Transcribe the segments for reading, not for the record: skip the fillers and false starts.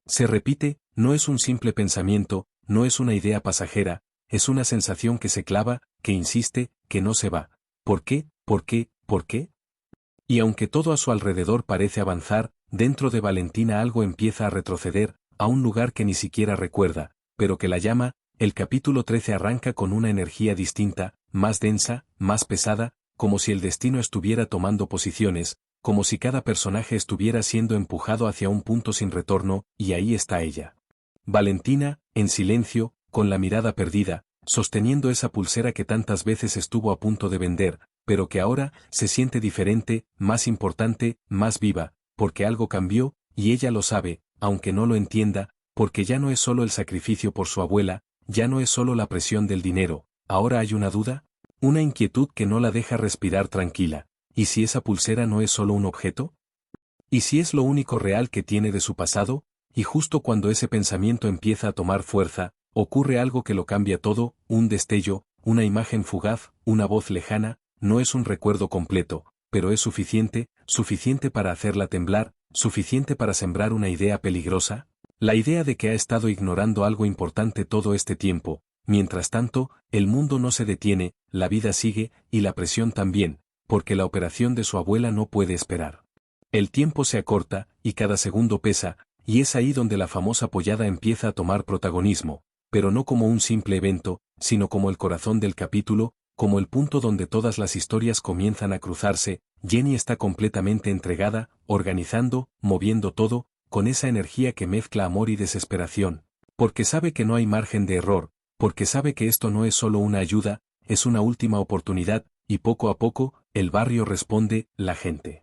Se repite, no es un simple pensamiento, no es una idea pasajera, es una sensación que se clava, que insiste, que no se va. ¿Por qué? ¿Por qué? ¿Por qué? Y aunque todo a su alrededor parece avanzar, dentro de Valentina algo empieza a retroceder, a un lugar que ni siquiera recuerda, pero que la llama. El capítulo 13 arranca con una energía distinta, más densa, más pesada, como si el destino estuviera tomando posiciones, como si cada personaje estuviera siendo empujado hacia un punto sin retorno, y ahí está ella. Valentina, en silencio, con la mirada perdida, sosteniendo esa pulsera que tantas veces estuvo a punto de vender, pero que ahora se siente diferente, más importante, más viva, porque algo cambió, y ella lo sabe, aunque no lo entienda, porque ya no es solo el sacrificio por su abuela, ya no es solo la presión del dinero, ahora hay una duda, una inquietud que no la deja respirar tranquila. ¿Y si esa pulsera no es solo un objeto? ¿Y si es lo único real que tiene de su pasado? Y justo cuando ese pensamiento empieza a tomar fuerza, ocurre algo que lo cambia todo, un destello, una imagen fugaz, una voz lejana, no es un recuerdo completo, pero es suficiente, suficiente para hacerla temblar, suficiente para sembrar una idea peligrosa. La idea de que ha estado ignorando algo importante todo este tiempo. Mientras tanto, el mundo no se detiene, la vida sigue, y la presión también, porque la operación de su abuela no puede esperar. El tiempo se acorta, y cada segundo pesa, y es ahí donde la famosa pollada empieza a tomar protagonismo, pero no como un simple evento, sino como el corazón del capítulo, como el punto donde todas las historias comienzan a cruzarse. Jenny está completamente entregada, organizando, moviendo todo, con esa energía que mezcla amor y desesperación, porque sabe que no hay margen de error, porque sabe que esto no es solo una ayuda, es una última oportunidad, y poco a poco, el barrio responde, la gente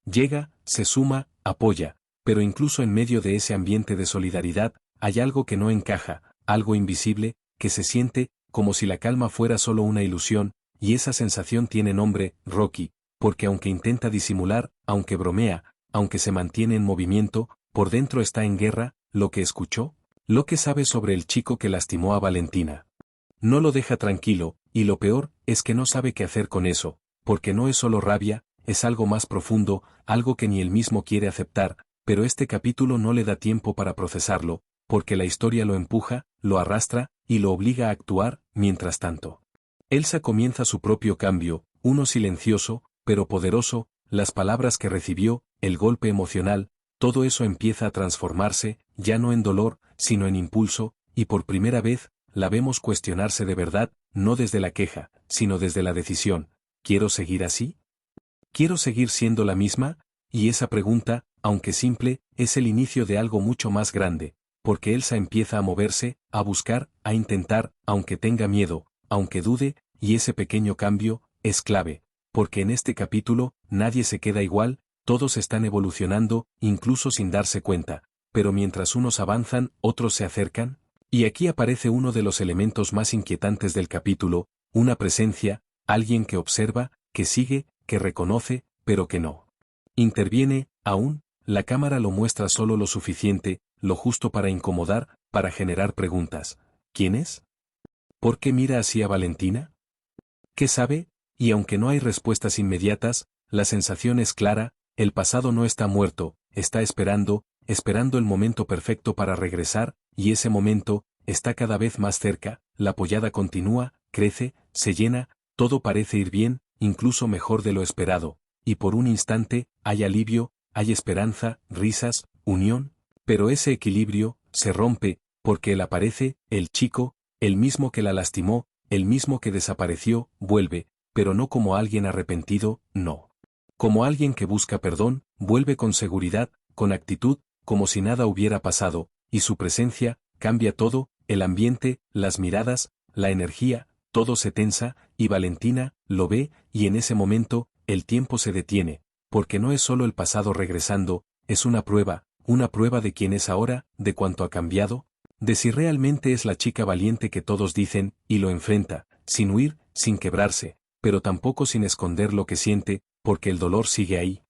llega, se suma, apoya, pero incluso en medio de ese ambiente de solidaridad, hay algo que no encaja, algo invisible, que se siente, como si la calma fuera solo una ilusión, y esa sensación tiene nombre, Rocky, porque aunque intenta disimular, aunque bromea, aunque se mantiene en movimiento, por dentro está en guerra. Lo que escuchó, lo que sabe sobre el chico que lastimó a Valentina. No lo deja tranquilo, y lo peor es que no sabe qué hacer con eso, porque no es solo rabia, es algo más profundo, algo que ni él mismo quiere aceptar, pero este capítulo no le da tiempo para procesarlo, porque la historia lo empuja, lo arrastra, y lo obliga a actuar. Mientras tanto, Elsa comienza su propio cambio, uno silencioso, pero poderoso. Las palabras que recibió, el golpe emocional, todo eso empieza a transformarse, ya no en dolor, sino en impulso, y por primera vez, la vemos cuestionarse de verdad, no desde la queja, sino desde la decisión. ¿Quiero seguir así? ¿Quiero seguir siendo la misma? Y esa pregunta, aunque simple, es el inicio de algo mucho más grande, porque Elsa empieza a moverse, a buscar, a intentar, aunque tenga miedo, aunque dude, y ese pequeño cambio es clave, porque en este capítulo nadie se queda igual, todos están evolucionando, incluso sin darse cuenta, pero mientras unos avanzan, otros se acercan. Y aquí aparece uno de los elementos más inquietantes del capítulo, una presencia, alguien que observa, que sigue, que reconoce, pero que no interviene. Aún, la cámara lo muestra solo lo suficiente, lo justo para incomodar, para generar preguntas. ¿Quién es? ¿Por qué mira así a Valentina? ¿Qué sabe? Y aunque no hay respuestas inmediatas, la sensación es clara, el pasado no está muerto, está esperando, esperando el momento perfecto para regresar, y ese momento está cada vez más cerca. La pollada continúa, crece, se llena, todo parece ir bien, incluso mejor de lo esperado, y por un instante, hay alivio, hay esperanza, risas, unión, pero ese equilibrio se rompe, porque él aparece, el chico, el mismo que la lastimó, el mismo que desapareció, vuelve, pero no como alguien arrepentido, no. Como alguien que busca perdón, vuelve con seguridad, con actitud, como si nada hubiera pasado, y su presencia cambia todo, el ambiente, las miradas, la energía, todo se tensa, y Valentina lo ve, y en ese momento, el tiempo se detiene, porque no es solo el pasado regresando, es una prueba de quién es ahora, de cuánto ha cambiado, de si realmente es la chica valiente que todos dicen, y lo enfrenta, sin huir, sin quebrarse, pero tampoco sin esconder lo que siente, porque el dolor sigue ahí.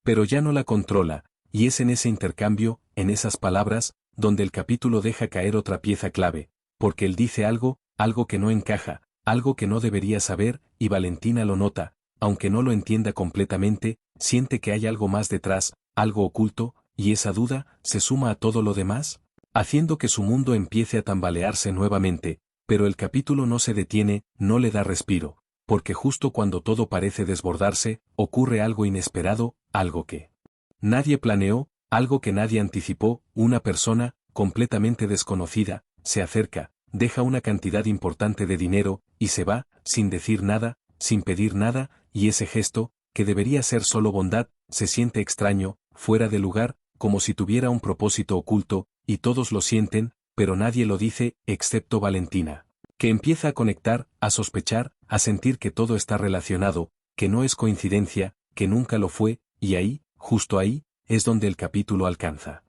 Pero ya no la controla, y es en ese intercambio, en esas palabras, donde el capítulo deja caer otra pieza clave, porque él dice algo, algo que no encaja, algo que no debería saber, y Valentina lo nota, aunque no lo entienda completamente, siente que hay algo más detrás, algo oculto, y esa duda se suma a todo lo demás, haciendo que su mundo empiece a tambalearse nuevamente, pero el capítulo no se detiene, no le da respiro, porque justo cuando todo parece desbordarse, ocurre algo inesperado, algo que nadie planeó, algo que nadie anticipó. Una persona, completamente desconocida, se acerca, deja una cantidad importante de dinero, y se va, sin decir nada, sin pedir nada, y ese gesto, que debería ser solo bondad, se siente extraño, fuera de lugar, como si tuviera un propósito oculto, y todos lo sienten, pero nadie lo dice, excepto Valentina, que empieza a conectar, a sospechar, a sentir que todo está relacionado, que no es coincidencia, que nunca lo fue, y ahí, justo ahí, es donde el capítulo alcanza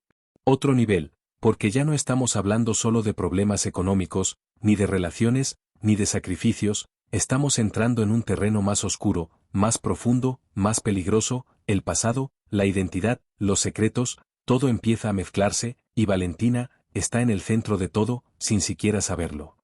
otro nivel, porque ya no estamos hablando solo de problemas económicos, ni de relaciones, ni de sacrificios, estamos entrando en un terreno más oscuro, más profundo, más peligroso, el pasado, la identidad, los secretos, todo empieza a mezclarse, y Valentina está en el centro de todo, sin siquiera saberlo.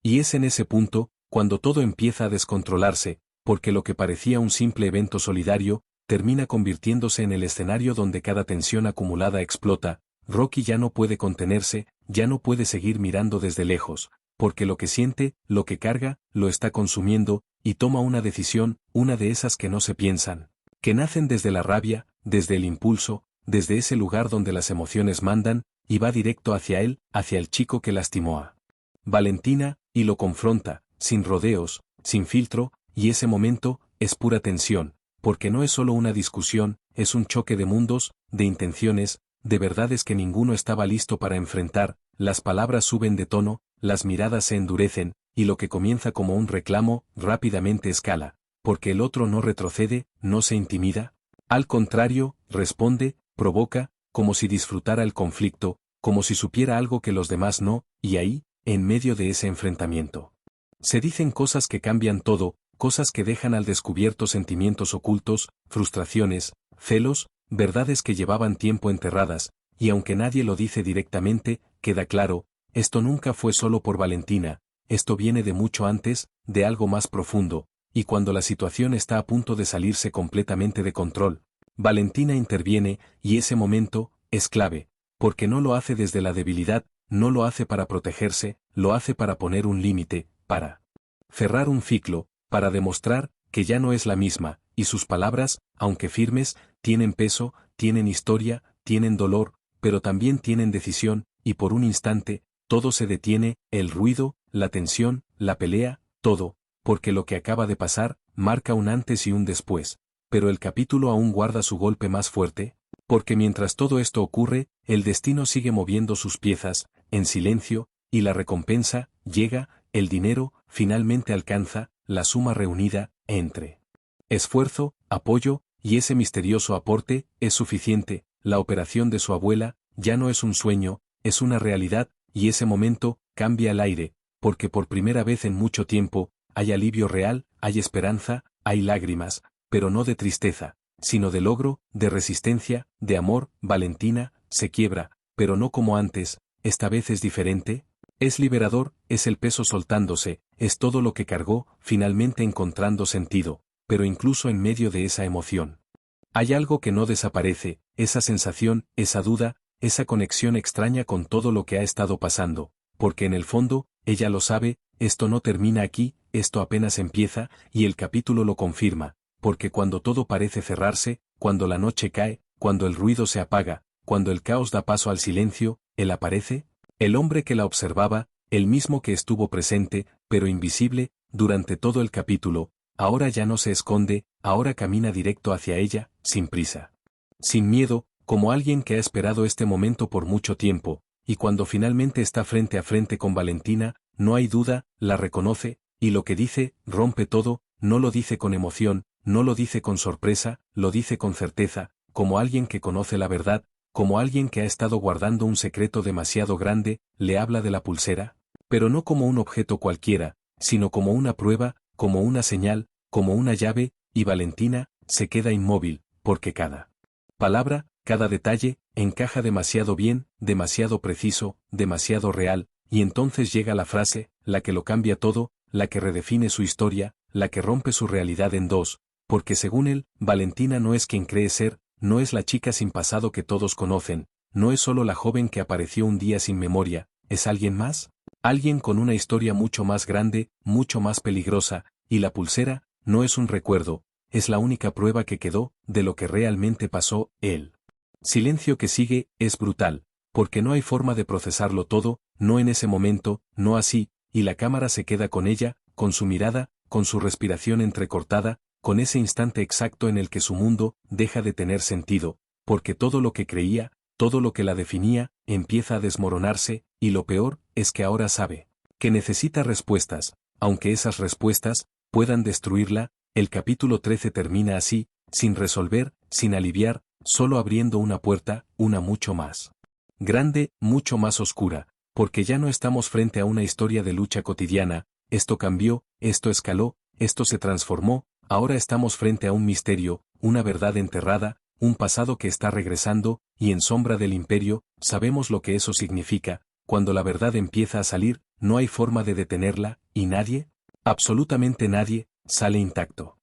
Y es en ese punto, cuando todo empieza a descontrolarse, porque lo que parecía un simple evento solidario, termina convirtiéndose en el escenario donde cada tensión acumulada explota. Rocky ya no puede contenerse, ya no puede seguir mirando desde lejos, porque lo que siente, lo que carga, lo está consumiendo, y toma una decisión, una de esas que no se piensan, que nacen desde la rabia, desde el impulso, desde ese lugar donde las emociones mandan, y va directo hacia él, hacia el chico que lastimó a Valentina, y lo confronta, sin rodeos, sin filtro, y ese momento, es pura tensión, porque no es solo una discusión, es un choque de mundos, de intenciones, de verdades que ninguno estaba listo para enfrentar, las palabras suben de tono, las miradas se endurecen, y lo que comienza como un reclamo, rápidamente escala, porque el otro no retrocede, no se intimida, al contrario, responde, provoca, como si disfrutara el conflicto, como si supiera algo que los demás no, y ahí, en medio de ese enfrentamiento, se dicen cosas que cambian todo, cosas que dejan al descubierto sentimientos ocultos, frustraciones, celos, verdades que llevaban tiempo enterradas, y aunque nadie lo dice directamente, queda claro, esto nunca fue solo por Valentina, esto viene de mucho antes, de algo más profundo, y cuando la situación está a punto de salirse completamente de control, Valentina interviene, y ese momento, es clave, porque no lo hace desde la debilidad, no lo hace para protegerse, lo hace para poner un límite, para cerrar un ciclo, para demostrar que ya no es la misma, y sus palabras, aunque firmes, tienen peso, tienen historia, tienen dolor, pero también tienen decisión, y por un instante, todo se detiene, el ruido, la tensión, la pelea, todo, porque lo que acaba de pasar, marca un antes y un después, pero el capítulo aún guarda su golpe más fuerte, porque mientras todo esto ocurre, el destino sigue moviendo sus piezas, en silencio, y la recompensa, llega, el dinero, finalmente alcanza, la suma reunida, entre esfuerzo, apoyo, y ese misterioso aporte, es suficiente, la operación de su abuela, ya no es un sueño, es una realidad, y ese momento, cambia el aire, porque por primera vez en mucho tiempo, hay alivio real, hay esperanza, hay lágrimas, pero no de tristeza, sino de logro, de resistencia, de amor. Valentina se quiebra, pero no como antes, esta vez es diferente, es liberador, es el peso soltándose, es todo lo que cargó, finalmente encontrando sentido, pero incluso en medio de esa emoción. Hay algo que no desaparece, esa sensación, esa duda, esa conexión extraña con todo lo que ha estado pasando, porque en el fondo, ella lo sabe, esto no termina aquí, esto apenas empieza, y el capítulo lo confirma, porque cuando todo parece cerrarse, cuando la noche cae, cuando el ruido se apaga, cuando el caos da paso al silencio, él aparece, el hombre que la observaba, el mismo que estuvo presente, pero invisible, durante todo el capítulo, ahora ya no se esconde, ahora camina directo hacia ella, sin prisa, sin miedo, como alguien que ha esperado este momento por mucho tiempo, y cuando finalmente está frente a frente con Valentina, no hay duda, la reconoce, y lo que dice, rompe todo, no lo dice con emoción, no lo dice con sorpresa, lo dice con certeza, como alguien que conoce la verdad, como alguien que ha estado guardando un secreto demasiado grande, le habla de la pulsera, pero no como un objeto cualquiera, sino como una prueba, como una señal, como una llave, y Valentina se queda inmóvil, porque cada palabra, cada detalle, encaja demasiado bien, demasiado preciso, demasiado real, y entonces llega la frase, la que lo cambia todo, la que redefine su historia, la que rompe su realidad en dos, porque según él, Valentina no es quien cree ser, no es la chica sin pasado que todos conocen, no es solo la joven que apareció un día sin memoria, ¿es alguien más? Alguien con una historia mucho más grande, mucho más peligrosa, y la pulsera, no es un recuerdo, es la única prueba que quedó de lo que realmente pasó. El silencio que sigue es brutal, porque no hay forma de procesarlo todo, no en ese momento, no así, y la cámara se queda con ella, con su mirada, con su respiración entrecortada, con ese instante exacto en el que su mundo deja de tener sentido, porque todo lo que creía, todo lo que la definía, empieza a desmoronarse, y lo peor es que ahora sabe que necesita respuestas, aunque esas respuestas puedan destruirla. El capítulo 13 termina así, sin resolver, sin aliviar, solo abriendo una puerta, una mucho más grande, mucho más oscura, porque ya no estamos frente a una historia de lucha cotidiana, esto cambió, esto escaló, esto se transformó, ahora estamos frente a un misterio, una verdad enterrada, un pasado que está regresando, y en sombra del imperio, sabemos lo que eso significa, cuando la verdad empieza a salir, no hay forma de detenerla, y nadie, absolutamente nadie, sale intacto.